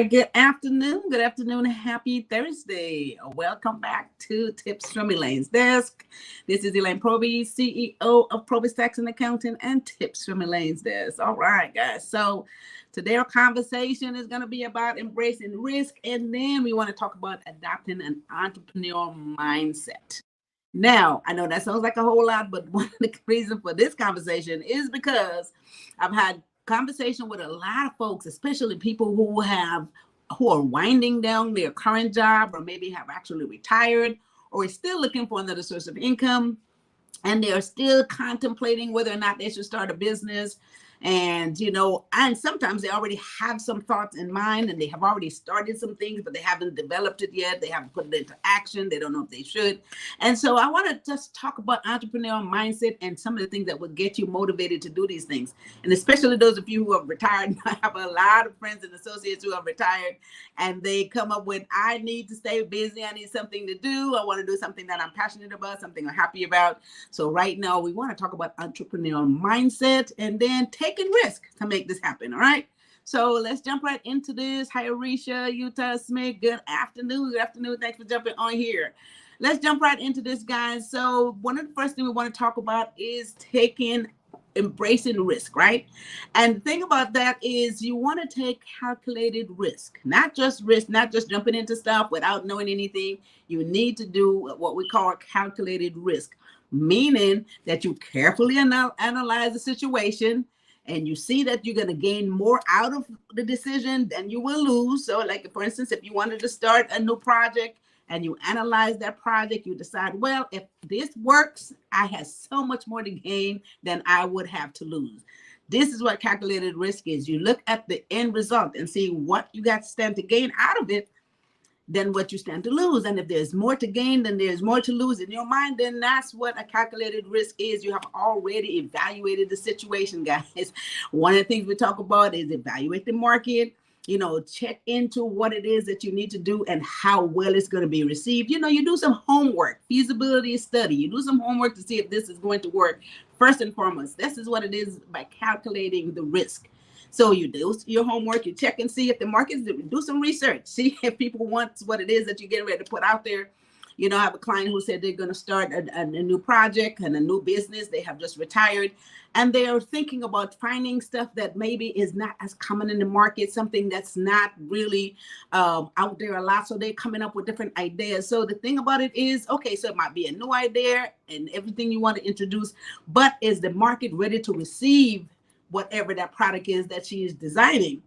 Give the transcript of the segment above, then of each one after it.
right, good afternoon. Good afternoon. Happy Thursday. Welcome back to Tips from Elaine's Desk. This is Elaine PROBY'S, CEO of PROBY'S Tax and Accounting and Tips from Elaine's Desk. All right, guys. So today our conversation is going to be about embracing risk, and then we want to talk about adopting an entrepreneurial mindset. Now, I know that sounds like a whole lot, but one of the reasons for this conversation is because I've had conversation with a lot of folks, especially people who are winding down their current job, or maybe have actually retired, or is still looking for another source of income, and they are still contemplating whether or not they should start a business. And sometimes they already have some thoughts in mind, and they have already started some things, but they haven't developed it yet. They haven't put it into action. They don't know if they should. And so I want to just talk about entrepreneurial mindset and some of the things that would get you motivated to do these things. And especially those of you who have retired. I have a lot of friends and associates who have retired, and they come up with, I need to stay busy. I need something to do. I want to do something that I'm passionate about, something I'm happy about. So right now we want to talk about entrepreneurial mindset and then taking risk to make this happen. All right. So let's jump right into this. Hi, Arisha, Utah Smith. Good afternoon. Good afternoon. Thanks for jumping on here. Let's jump right into this, guys. So one of the first things we want to talk about is embracing risk, right? And the thing about that is you want to take calculated risk, not just jumping into stuff without knowing anything. You need to do what we call calculated risk, meaning that you carefully analyze the situation, and you see that you're going to gain more out of the decision than you will lose. So like, for instance, if you wanted to start a new project and you analyze that project, you decide, well, if this works, I have so much more to gain than I would have to lose. This is what calculated risk is. You look at the end result and see what you got to stand to gain out of it than what you stand to lose. And if there's more to gain than there's more to lose in your mind, then that's what a calculated risk is. You have already evaluated the situation, guys. One of the things we talk about is evaluate the market, check into what it is that you need to do and how well it's going to be received. You do some homework, feasibility study. You do some homework to see if this is going to work. First and foremost, this is what it is by calculating the risk. So you do your homework, you check and see if the markets, do some research, see if people want what it is that you're getting ready to put out there. I have a client who said they're going to start a new project and a new business. They have just retired, and they are thinking about finding stuff that maybe is not as common in the market, something that's not really out there a lot. So they're coming up with different ideas. So the thing about it is, okay, so it might be a new idea and everything you want to introduce, but is the market ready to receive whatever that product is that she is designing?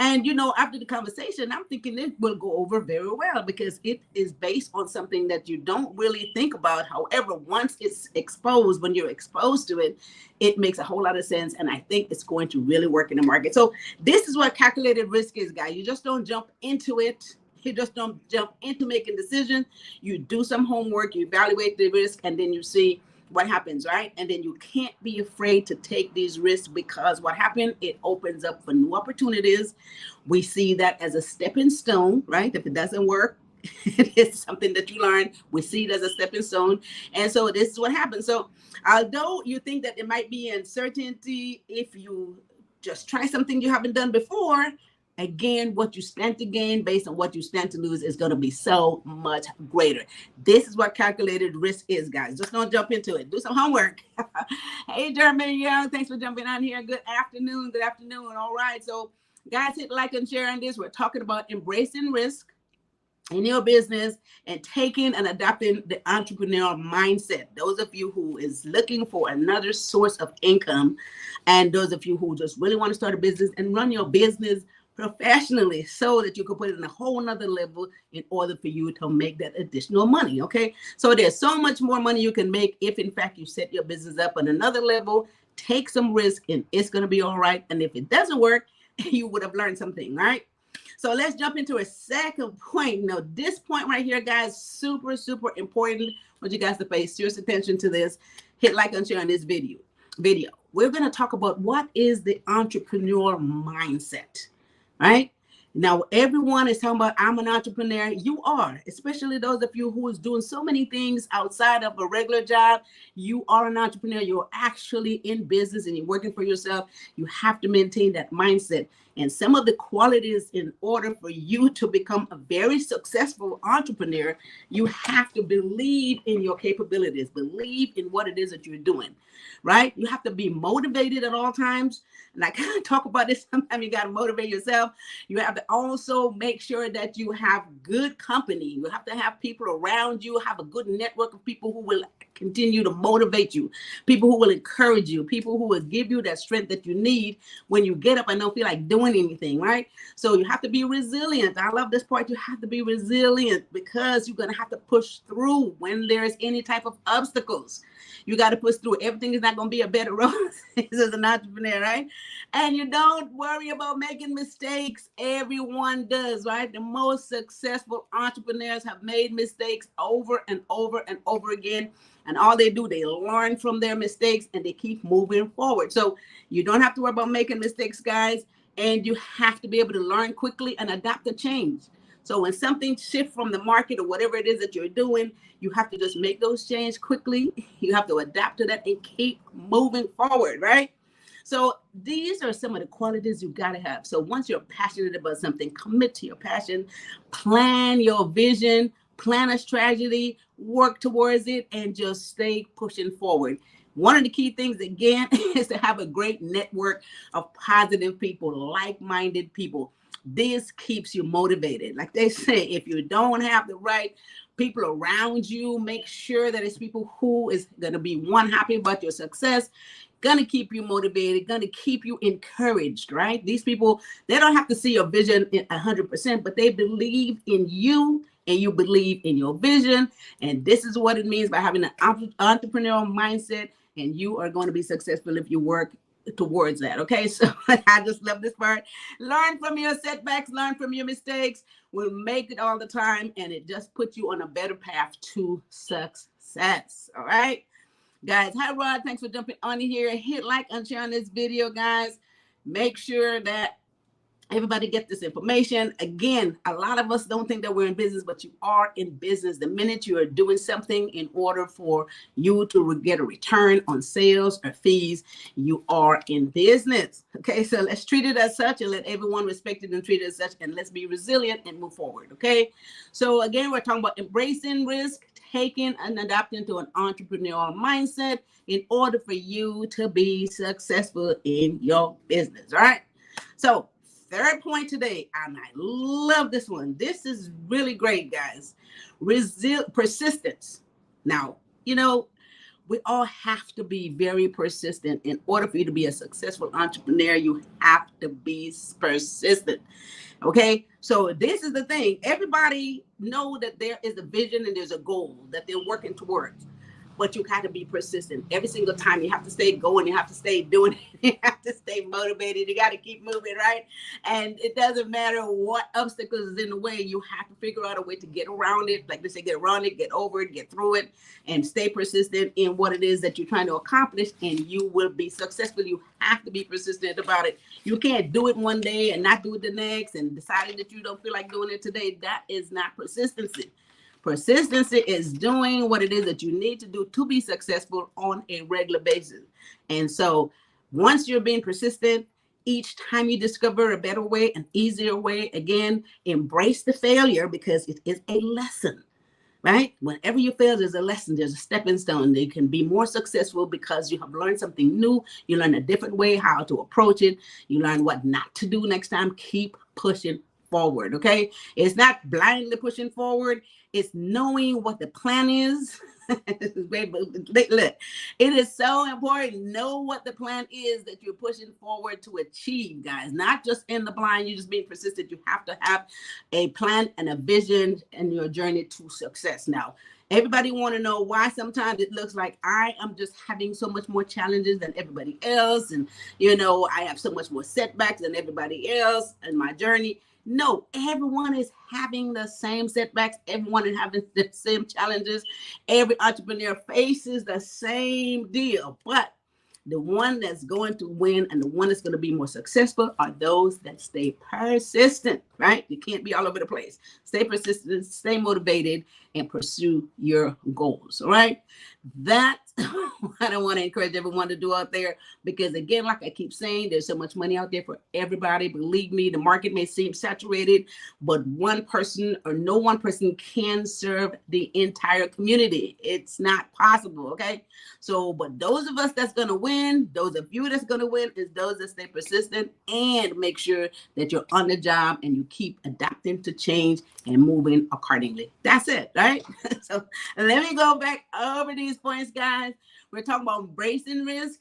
And, after the conversation, I'm thinking it will go over very well because it is based on something that you don't really think about. However, once it's exposed, when you're exposed to it, it makes a whole lot of sense. And I think it's going to really work in the market. So this is what calculated risk is, guys. You just don't jump into it. You just don't jump into making decisions. You do some homework, you evaluate the risk, and then you see what happens, right? And then you can't be afraid to take these risks, because what happened, it opens up for new opportunities. We see that as a stepping stone, right? If it doesn't work, it is something that you learn. We see it as a stepping stone. And so this is what happens. So although you think that it might be uncertainty, if you just try something you haven't done before, again, what you stand to gain based on what you stand to lose is going to be so much greater. This is what calculated risk is, guys. Just don't jump into it. Do some homework. Hey, Jeremy Young, thanks for jumping on here. Good afternoon. Good afternoon. All right. So, guys, hit like and share on this. We're talking about embracing risk in your business and taking and adopting the entrepreneurial mindset. Those of you who is looking for another source of income, and those of you who just really want to start a business and run your business professionally so that you can put it in a whole nother level in order for you to make that additional money. Okay. So there's so much more money you can make if in fact you set your business up on another level, take some risk, and it's going to be all right. And if it doesn't work, you would have learned something, right? So let's jump into a second point. Now, this point right here, guys, super, super important. I want you guys to pay serious attention to this. Hit like and share on this video. We're going to talk about what is the entrepreneurial mindset. Right? Now, everyone is talking about, I'm an entrepreneur. You are, especially those of you who is doing so many things outside of a regular job. You are an entrepreneur. You're actually in business and you're working for yourself. You have to maintain that mindset. And some of the qualities in order for you to become a very successful entrepreneur, you have to believe in your capabilities, believe in what it is that you're doing, right? You have to be motivated at all times. And I kind of talk about this. Sometimes you got to motivate yourself. You have to also make sure that you have good company. You have to have people around you, have a good network of people who will continue to motivate you, people who will encourage you, people who will give you that strength that you need when you get up and don't feel like doing anything, right? So you have to be resilient. I love this part. You have to be resilient because you're going to have to push through when there's any type of obstacles. You got to push through. Everything is not going to be a bed of roses as an entrepreneur, right? And you don't worry about making mistakes. Everyone does, right? The most successful entrepreneurs have made mistakes over and over and over again. And all they do, they learn from their mistakes and they keep moving forward. So you don't have to worry about making mistakes, guys. And you have to be able to learn quickly and adapt to change. So when something shifts from the market or whatever it is that you're doing, you have to just make those changes quickly. You have to adapt to that and keep moving forward, right? So these are some of the qualities you got to have. So once you're passionate about something, commit to your passion, plan your vision, plan a strategy, work towards it, and just stay pushing forward. One of the key things, again, is to have a great network of positive people, like-minded people. This keeps you motivated. Like they say, if you don't have the right people around you, make sure that it's people who is going to be, one, happy about your success, going to keep you motivated, going to keep you encouraged, right? These people, they don't have to see your vision 100%, but they believe in you and you believe in your vision. And this is what it means by having an entrepreneurial mindset, and you are going to be successful if you work towards that. Okay, so I just love this part. Learn from your setbacks, learn from your mistakes. We'll make it all the time, and it just puts you on a better path to success. All right, guys. Hi, Rod. Thanks for jumping on here. Hit like and share on this video, guys. Make sure that everybody get this information. Again, a lot of us don't think that we're in business, but you are in business. The minute you are doing something in order for you to get a return on sales or fees, you are in business. Okay, so let's treat it as such and let everyone respect it and treat it as such, and let's be resilient and move forward. Okay, so again, we're talking about embracing risk, taking and adapting to an entrepreneurial mindset in order for you to be successful in your business. All right, so third point today, and I love this one. This is really great, guys. Persistence. Now, you know, we all have to be very persistent. In order for you to be a successful entrepreneur, you have to be persistent. Okay, so this is the thing. Everybody know that there is a vision and there's a goal that they're working towards. But you got to be persistent. Every single time you have to stay going, you have to stay doing it, you have to stay motivated, you got to keep moving, right? And it doesn't matter what obstacles is in the way, you have to figure out a way to get around it. Like they say, get around it, get over it, get through it, and stay persistent in what it is that you're trying to accomplish, and you will be successful. You have to be persistent about it. You can't do it one day and not do it the next and deciding that you don't feel like doing it today. That is not persistency. Persistency is doing what it is that you need to do to be successful on a regular basis. And so once you're being persistent, each time you discover a better way, an easier way, again, embrace the failure because it is a lesson, right? Whenever you fail, there's a lesson, there's a stepping stone. You can be more successful because you have learned something new. You learn a different way how to approach it. You learn what not to do next time. Keep pushing forward, okay? It's not blindly pushing forward. It's knowing what the plan is. Look, it is so important. Know what the plan is that you're pushing forward to achieve, guys. Not just in the blind, you're just being persistent. You have to have a plan and a vision in your journey to success. Now, everybody want to know why sometimes it looks like I am just having so much more challenges than everybody else. And, you know, I have so much more setbacks than everybody else in my journey. No, everyone is having the same setbacks. Everyone is having the same challenges. Every entrepreneur faces the same deal. But The one that's going to win and the one that's going to be more successful are those that stay persistent, right? You can't be all over the place. Stay persistent, stay motivated, and pursue your goals, all right? That's what I want to encourage everyone to do out there, because again, like I keep saying, there's so much money out there for everybody. Believe me, the market may seem saturated, but one person or no one person can serve the entire community. It's not possible, okay? So, but those of us that's going to win, those of you that's going to win, is those that stay persistent and make sure that you're on the job and you keep adapting to change and moving accordingly. That's it, right? So let me go back over these points, guys. We're talking about embracing risk,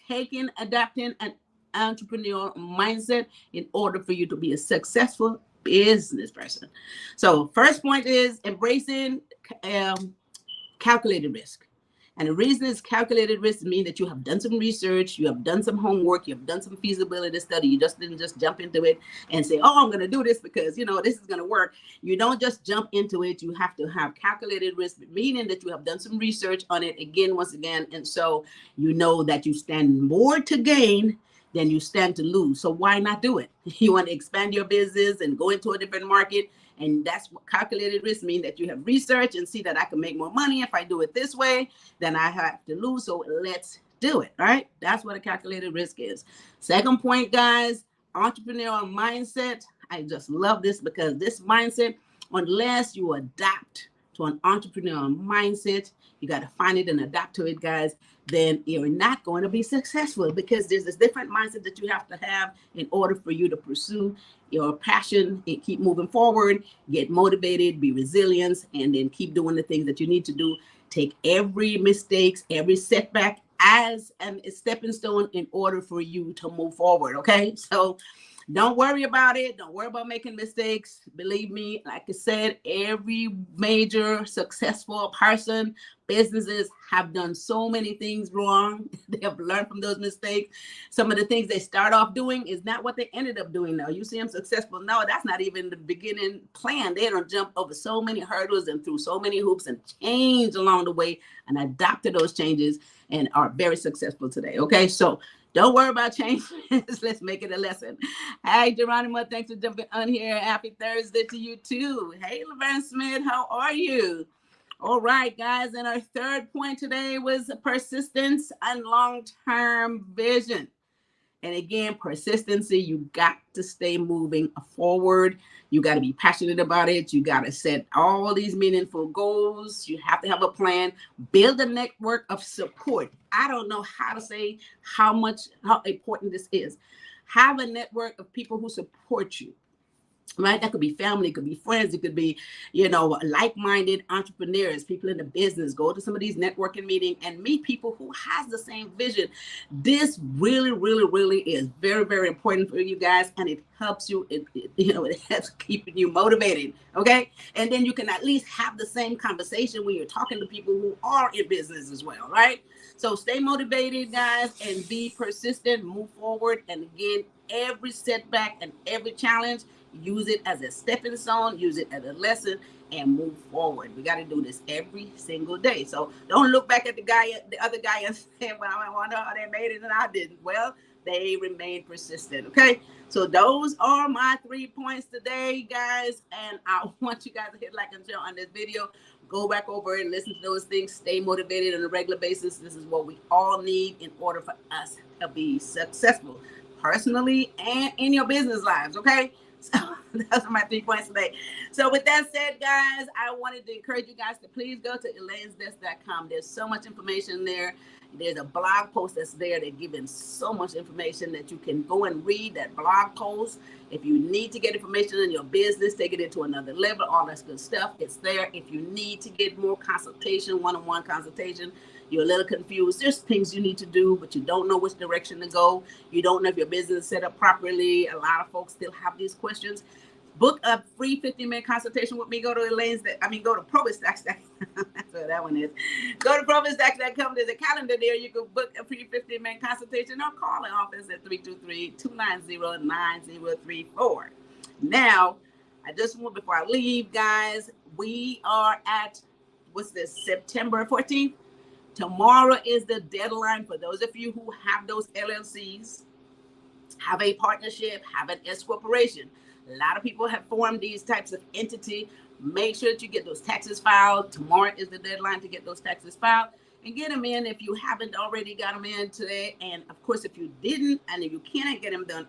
taking, adapting an entrepreneurial mindset in order for you to be a successful business person. So first point is embracing calculated risk. And the reason it's calculated risk means that you have done some research, you have done some homework, you have done some feasibility study. You just didn't just jump into it and say, oh, I'm going to do this because, you know, this is going to work. You don't just jump into it. You have to have calculated risk, meaning that you have done some research on it again, once again. And so you know that you stand more to gain than you stand to lose. So why not do it? You want to expand your business and go into a different market. And that's what calculated risk means, that you have research and see that I can make more money if I do it this way than I have to lose. So let's do it, right? That's what a calculated risk is. Second point, guys, entrepreneurial mindset. I just love this because this mindset, unless you adapt to an entrepreneurial mindset, you got to find it and adapt to it, guys, then you're not going to be successful, because there's this different mindset that you have to have in order for you to pursue your passion and keep moving forward, get motivated, be resilient, and then keep doing the things that you need to do. Take every mistake, every setback as a stepping stone in order for you to move forward, okay? So don't worry about it. Don't worry about making mistakes. Believe me, like I said, every major successful person, businesses have done so many things wrong. They have learned from those mistakes. Some of the things they start off doing is not what they ended up doing now. You see them successful. No, that's not even the beginning plan. They don't jump over so many hurdles and through so many hoops and change along the way and adapted those changes and are very successful today. Okay, so don't worry about change. Let's make it a lesson. Hi, Geronimo. Thanks for jumping on here. Happy Thursday to you too. Hey, Laverne Smith. How are you? All right, guys. And our third point today was persistence and long-term vision. And again, persistency, you got to stay moving forward. You got to be passionate about it. You got to set all these meaningful goals. You have to have a plan. Build a network of support. I don't know how to say how important this is. Have a network of people who support you. Right? That could be family, it could be friends, it could be, like-minded entrepreneurs, people in the business. Go to some of these networking meetings and meet people who has the same vision. This really, really, really is very, very important for you guys, and it helps you. It helps keeping you motivated. Okay, and then you can at least have the same conversation when you're talking to people who are in business as well, right? So stay motivated, guys, and be persistent. Move forward, and again, every setback and every challenge, use it as a stepping stone, use it as a lesson, and move forward. We got to do this every single day. So don't look back at the other guy and say, well, I wonder how they made it and I didn't. Well, they remain persistent. Okay. So those are my 3 points today, guys. And I want you guys to hit like and share on this video. Go back over and listen to those things. Stay motivated on a regular basis. This is what we all need in order for us to be successful personally and in your business lives. Okay. So those are my 3 points today. So with that said, guys, I wanted to encourage you guys to please go to elainsdesk.com. There's so much information there. There's a blog post that's there. They're giving so much information that you can go and read that blog post. If you need to get information in your business, take it into another level, all that good stuff, it's there. If you need to get more consultation, one-on-one consultation, you're a little confused, there's things you need to do, but you don't know which direction to go. You don't know if your business is set up properly. A lot of folks still have these questions. Book a free 15-minute consultation with me. Go to PROBY'S. That's what that one is. Go to PROBY'S.com. There's a calendar there. You can book a free 15-minute consultation or call the office at 323-290-9034. Now, I just want, before I leave, guys, we are at, September 14th? Tomorrow is the deadline for those of you who have those LLCs, have a partnership, have an S corporation. A lot of people have formed these types of entity. Make sure that you get those taxes filed. Tomorrow is the deadline to get those taxes filed and get them in if you haven't already got them in today. And of course, if you didn't, and if you cannot get them done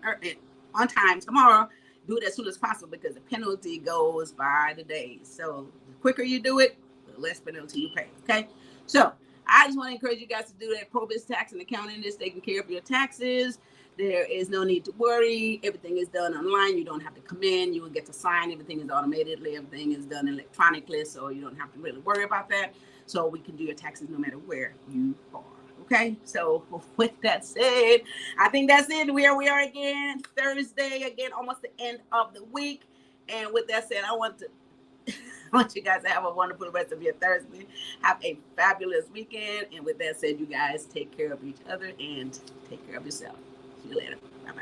on time tomorrow, do it as soon as possible because the penalty goes by the day. So the quicker you do it, the less penalty you pay. Okay. So I just want to encourage you guys to do that. PROBY'S Tax and Accounting is taking care of your taxes. There is no need to worry. Everything is done online. You don't have to come in. You will get to sign. Everything is automatedly. Everything is done electronically, so you don't have to really worry about that. So we can do your taxes no matter where you are. Okay, so with that said, I think that's it. Here we are again, Thursday, again, almost the end of the week. And with that said, I want you guys to have a wonderful rest of your Thursday. Have a fabulous weekend. And with that said, you guys take care of each other and take care of yourself. See you later.